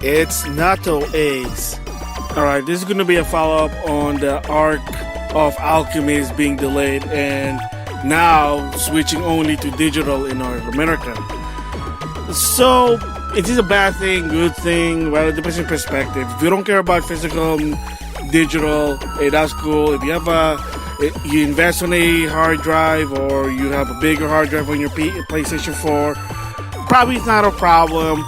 It's NautoAis. Alright, this is going to be a follow-up on the Arc of Alchemist being delayed and now switching only to digital in North America. So, it is a bad thing, good thing, well, it depends on perspective. If you don't care about physical, digital, hey, that's cool. If you have you invest on a hard drive or you have a bigger hard drive on your PlayStation 4, probably it's not a problem.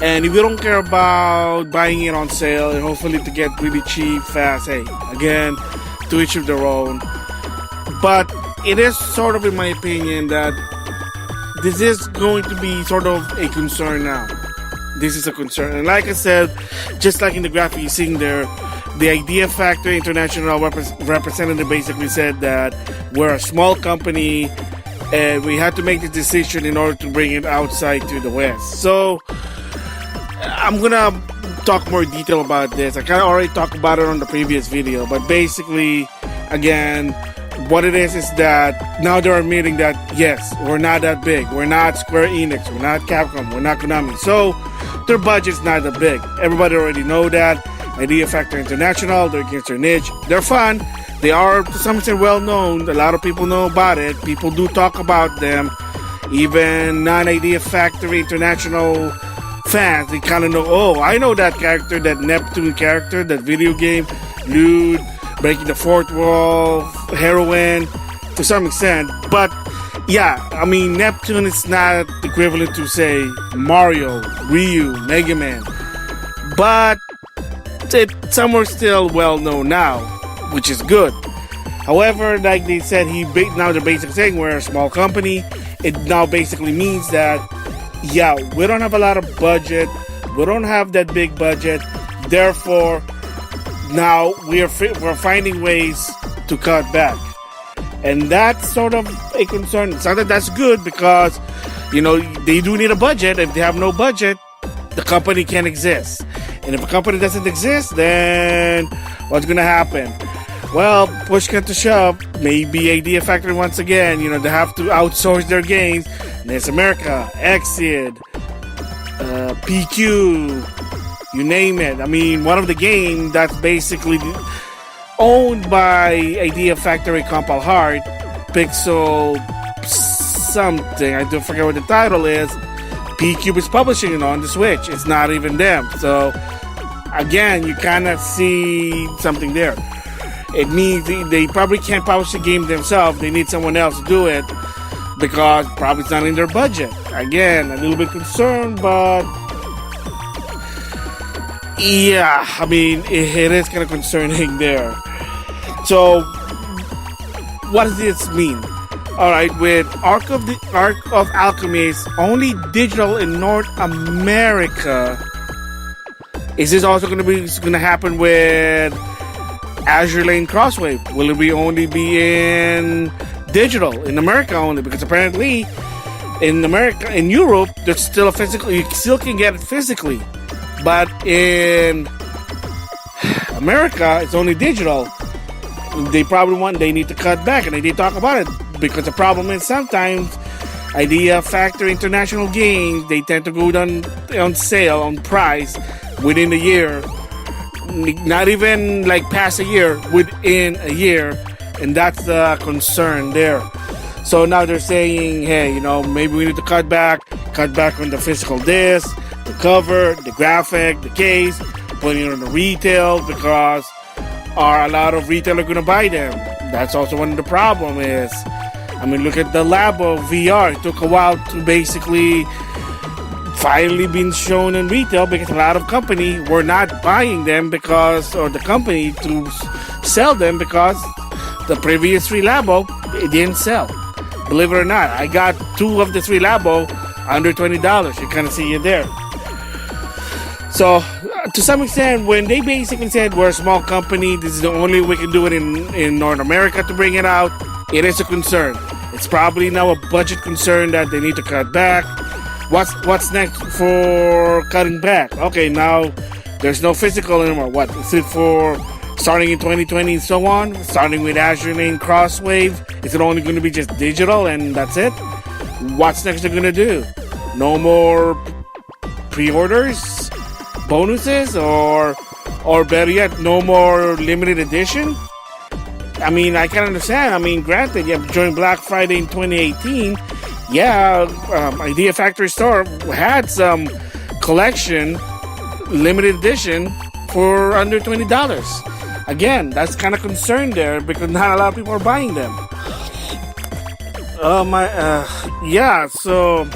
And if you don't care about buying it on sale and hopefully to get really cheap, fast, hey, again, to each of their own. But it is sort of, in my opinion, that this is going to be sort of a concern now. This is a concern. And like I said, just like in the graphic you're seeing there, the Idea Factory International representative basically said that we're a small company and we had to make this decision in order to bring it outside to the West. So I'm gonna talk more detail about this. I kind of already talked about it on the previous video, but basically, again, what it is that now they're admitting that yes, we're not that big. We're not Square Enix. We're not Capcom. We're not Konami. So their budget's not that big. Everybody already know that. Idea Factory International, they're against their niche. They're fun. They are to some extent well known. A lot of people know about it. People do talk about them. Even non-Idea Factory International fans, they kind of know, oh, I know that character, that Neptune character, that video game, lewd, breaking the fourth wall, heroine, to some extent. But yeah, I mean, Neptune is not equivalent to, say, Mario, Ryu, Mega Man. But some are still well known now, which is good. However, like they said, now they're basically saying we're a small company. It now basically means that, yeah, we don't have a lot of budget. We don't have that big budget. Therefore, now we're finding ways to cut back. And that's sort of a concern. It's not that that's good because, you know, they do need a budget. If they have no budget, the company can't exist. And if a company doesn't exist, then what's going to happen? Well, push comes to shove, maybe Idea Factory once again, you know, they have to outsource their games. There's America, Exit, PQ, you name it. I mean, one of the games that's basically owned by Idea Factory Compile Heart, Pixel something, I don't forget what the title is. PQ is publishing it on the Switch. It's not even them. So, again, you kind of see something there. It means they probably can't publish the game themselves. They need someone else to do it because probably it's not in their budget. Again, a little bit concerned, but yeah, I mean, it is kind of concerning there. So, what does this mean? Alright, with Arc of Alchemist only digital in North America, is this also going to happen with Azure Lane Crosswave? Will it only be in digital in America only? Because apparently in America, in Europe, there's still a physical. You still can get it physically, but in America, it's only digital. They need to cut back, and they did talk about it. Because the problem is sometimes Idea Factory International games, they tend to go on sale, on price, within a year. Not even like past a year, within a year. And that's the concern there. So now they're saying, hey, you know, maybe we need to cut back on the physical disc, the cover, the graphic, the case, putting it on the retail because a lot of retailers are going to buy them. That's also one of the problem is, I mean, look at the Labo VR. It took a while to basically finally been shown in retail because a lot of companies were not buying them or the company to sell them because the previous 3 Labo, it didn't sell. Believe it or not, I got 2 of the 3 Labo under $20. You kind of see it there. So, to some extent, when they basically said we're a small company, this is the only way we can do it in North America to bring it out, it is a concern. It's probably now a budget concern that they need to cut back. What's next for cutting back? Okay, now there's no physical anymore. What is it for starting in 2020 and so on? Starting with Azure Lane Crosswave, is it only going to be just digital and that's it? What's next they're going to do? No more pre-orders? bonuses, or better yet, no more limited edition. I mean, I can understand. I mean, granted, yeah, during Black Friday in 2018, yeah, Idea Factory Store had some collection limited edition for under $20. Again, that's kind of concerned there because not a lot of people are buying them. Yeah, so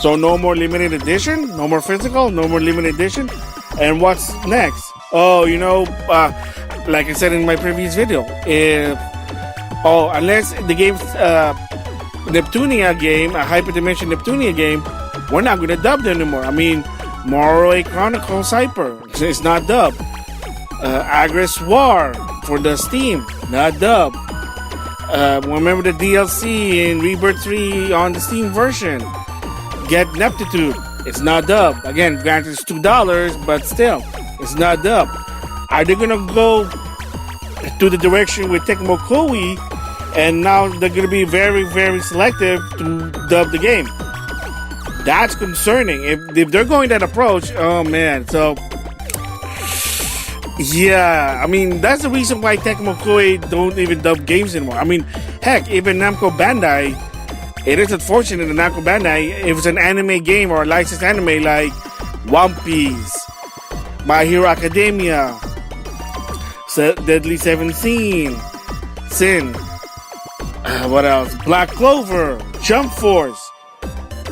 no more limited edition, no more physical, no more limited edition. And what's next? Oh, like I said in my previous video, unless the game's Neptunia game, a Hyperdimension Neptunia game, we're not going to dub them anymore. I mean, Morrowind Chronicles Hyper, it's not dubbed. Agris War for the Steam, not dubbed. Remember the DLC in Rebirth 3 on the Steam version. Get Neptitude, it's not dubbed. Again, granted it's $2, but still, it's not dubbed. Are they gonna go to the direction with Tecmo Koei, and now they're gonna be very, very selective to dub the game? That's concerning. If they're going that approach, oh man. So yeah, I mean, that's the reason why Tecmo Koei don't even dub games anymore. I mean, heck, even Namco Bandai, it is unfortunate that Namco Bandai, if it's an anime game or a licensed anime like One Piece, My Hero Academia, Deadly 17, Sin, what else? Black Clover, Jump Force.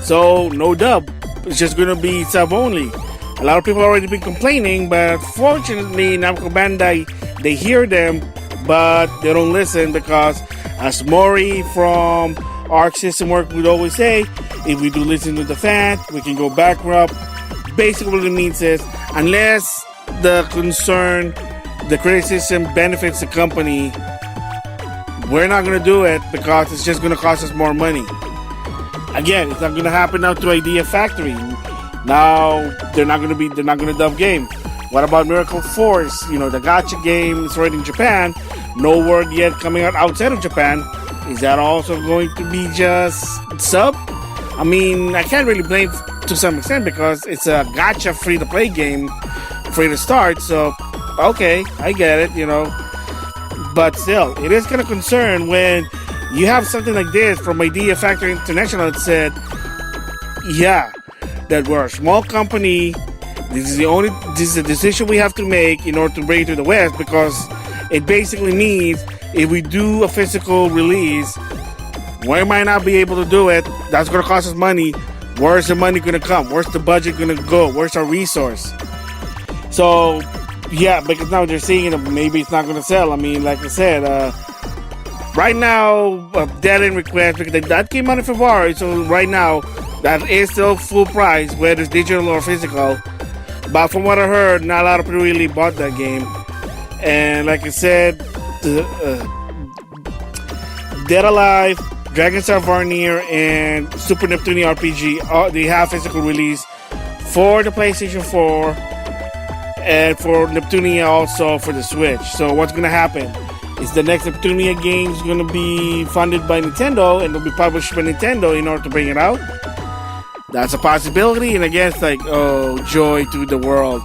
So, no dub. It's just gonna be sub only. A lot of people already been complaining, but fortunately, Namco Bandai, they hear them, but they don't listen because, as Mori from Arc System Work would always say, if we do listen to the fans, we can go bankrupt. Basically, what it means is, unless the criticism benefits the company, we're not going to do it because it's just going to cost us more money. Again, it's not going to happen now to Idea Factory. Now they're not going to dub game. What about Miracle Force? The gacha game is already in Japan. No word yet coming out outside of Japan. Is that also going to be just sub? I mean, I can't really blame to some extent because it's a gacha free-to-play game, free to start. So, okay, I get it, But still, it is kind of concern when you have something like this from Idea Factory International that said, yeah, that we're a small company. This is a decision we have to make in order to bring it to the West, because it basically means if we do a physical release, we might not be able to do it. That's going to cost us money. Where's the money going to come? Where's the budget going to go? Where's our resource? So, yeah, because now they're seeing maybe it's not going to sell. I mean, like I said, right now, dead end request, because that came out in February, so right now, that is still full price, whether it's digital or physical. But from what I heard, not a lot of people really bought that game. And like I said, Dead Alive, Dragon Star Varnier, and Super Neptunia RPG, they have physical release for the PlayStation 4 and for Neptunia also for the Switch. So what's going to happen is the next Neptunia game is going to be funded by Nintendo and will be published by Nintendo in order to bring it out. That's a possibility, and again, it's like, oh, joy to the world.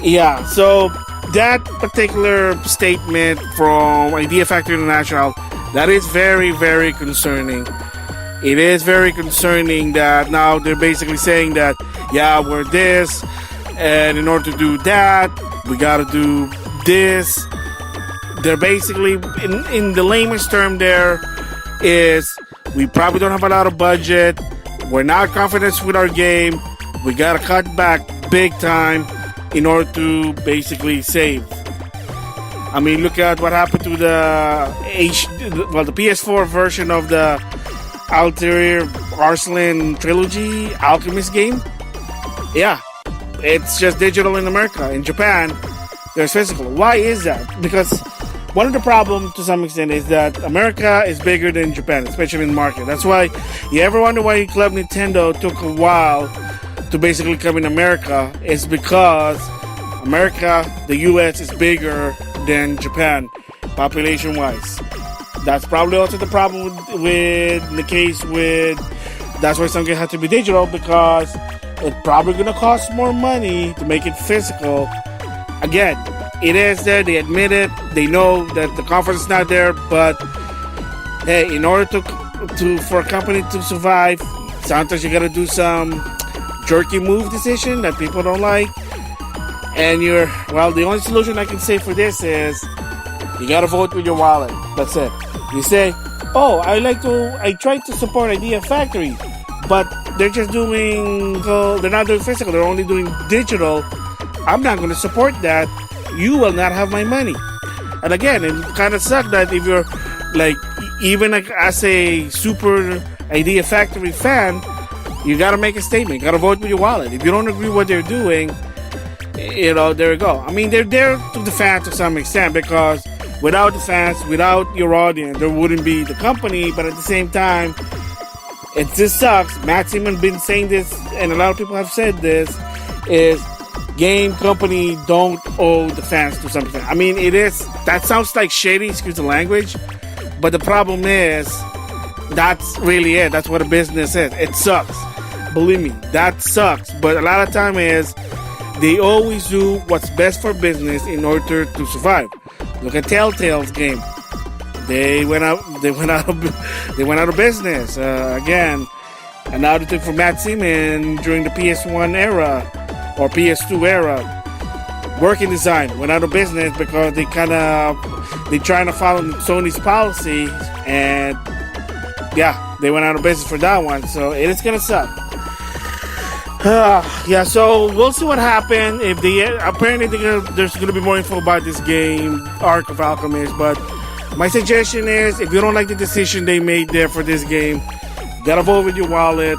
Yeah, so that particular statement from Idea Factory International, that is very, very concerning. It is very concerning that now they're basically saying that, yeah, we're this, and in order to do that, we gotta do this. They're basically, in the lamest term there, is we probably don't have a lot of budget. We're not confident with our game. We gotta cut back big time in order to basically save. I mean, look at what happened to the PS4 version of the Altair Arslan Trilogy Alchemist game. Yeah, it's just digital in America. In Japan, there's physical. Why is that? Because one of the problems to some extent is that America is bigger than Japan, especially in the market. That's why you ever wonder why Club Nintendo took a while to basically come in America. It's because America, the US, is bigger than Japan, population-wise. That's probably also the problem with the case with. That's why some games have to be digital, because It's probably going to cost more money to make it physical. Again, it is there. They admit it. They know that the conference is not there. But hey, in order for a company to survive, sometimes you got to do some jerky move decision that people don't like. And the only solution I can say for this is you got to vote with your wallet. That's it. You say, oh, I tried to support Idea Factory, but they're just they're not doing physical, they're only doing digital. I'm not going to support that. You will not have my money. And again, it kind of sucks that if you're even as a super Idea Factory fan, you got to make a statement. You got to vote with your wallet. If you don't agree with what they're doing, there you go. I mean, they're there to the fans to some extent, because without the fans, without your audience, there wouldn't be the company. But at the same time, it just sucks. Matt Simon been saying this, and a lot of people have said this, is game company don't owe the fans to some extent. I mean, that sounds like shady, excuse the language, but the problem is, that's really it. That's what a business is. It sucks. Believe me, that sucks. But a lot of time is, they always do what's best for business in order to survive. Look at Telltale's game. They went out of business. Again, another thing for Matt Simon during the PS1 era or PS2 era. Working design went out of business because they trying to follow Sony's policy, and yeah, they went out of business for that one. So it is gonna suck. So we'll see what happens. Apparently there's gonna be more info about this game, Arc of Alchemist. But my suggestion is, if you don't like the decision they made there for this game, gotta vote with your wallet.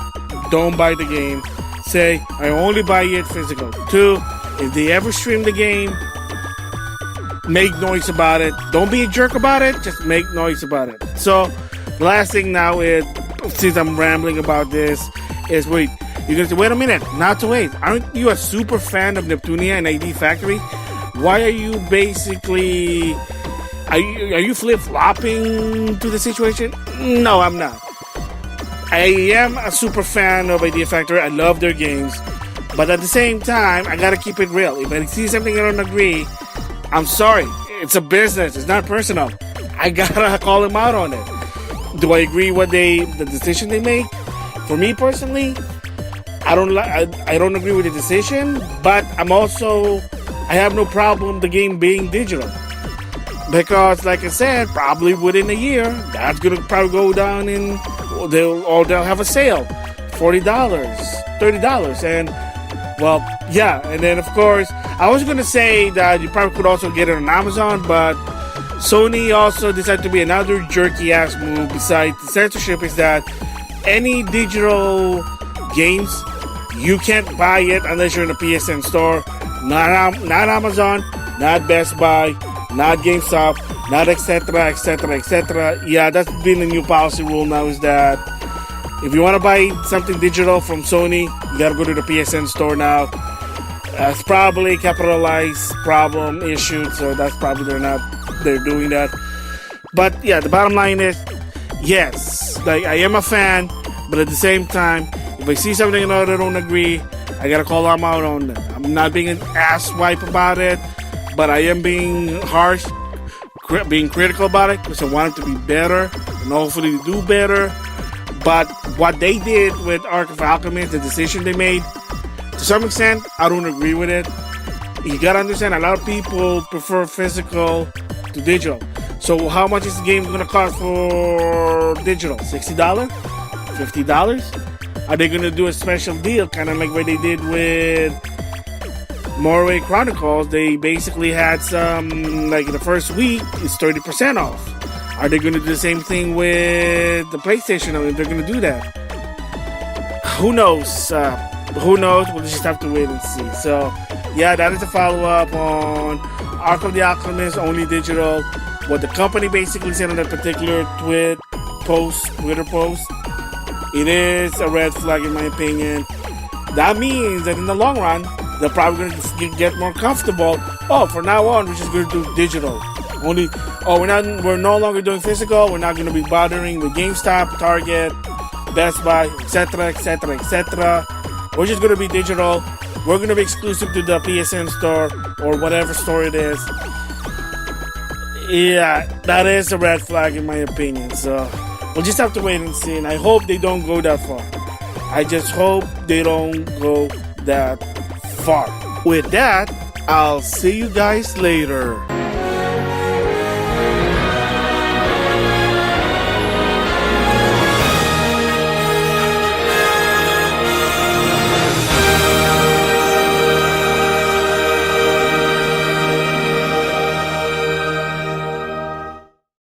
Don't buy the game. Say, I only buy it physical. 2, if they ever stream the game, make noise about it. Don't be a jerk about it. Just make noise about it. So the last thing now is, since I'm rambling about this, is wait. You're going to say, wait a minute, NautoAis, aren't you a super fan of Neptunia and ID Factory? Why are you basically, are you flip-flopping to the situation? No, I'm not. I am a super fan of Idea Factory. I love their games. But at the same time, I got to keep it real. If I see something I don't agree, I'm sorry. It's a business. It's not personal. I got to call them out on it. Do I agree with the decision they make? For me personally, I don't agree with the decision, but I have no problem the game being digital, because like I said, probably within a year that's gonna probably go down they'll have a sale, $40, $30, and and then of course I was gonna say that you probably could also get it on Amazon, but Sony also decided to be another jerky ass move besides the censorship, is that any digital games, you can't buy it unless you're in a PSN store. Not Amazon, not Best Buy, not GameStop, not etc. Yeah, that's been the new policy rule now, is that if you want to buy something digital from Sony, you gotta go to the PSN store now. It's probably capitalized problem issued, so that's probably they're doing that. But yeah, the bottom line is, yes, I am a fan, but at the same time, if I see something that I don't agree, I gotta call them out on it. I'm not being an asswipe about it, but I am being harsh, being critical about it, because I want it to be better, and hopefully do better. But what they did with Arc of Alchemist, the decision they made, to some extent, I don't agree with it. You gotta understand, a lot of people prefer physical to digital. So how much is the game gonna cost for digital? $60? $50? Are they going to do a special deal, kind of like what they did with Morway Chronicles? They basically had some, like the first week, it's 30% off. Are they going to do the same thing with the PlayStation? If they're going to do that, who knows? Who knows? We'll just have to wait and see. So, yeah, that is a follow-up on Arc of the Alchemist, only digital. What the company basically said on that particular Twitter post. It is a red flag in my opinion. That means that in the long run, they're probably going to get more comfortable. Oh, from now on, we're just going to do digital. We're no longer doing physical. We're not going to be bothering with GameStop, Target, Best Buy, etc. We're just gonna be digital. We're gonna be exclusive to the PSN store or whatever store it is. Yeah, that is a red flag in my opinion. So we'll just have to wait and see. And I hope they don't go that far. I just hope they don't go that far. With that, I'll see you guys later.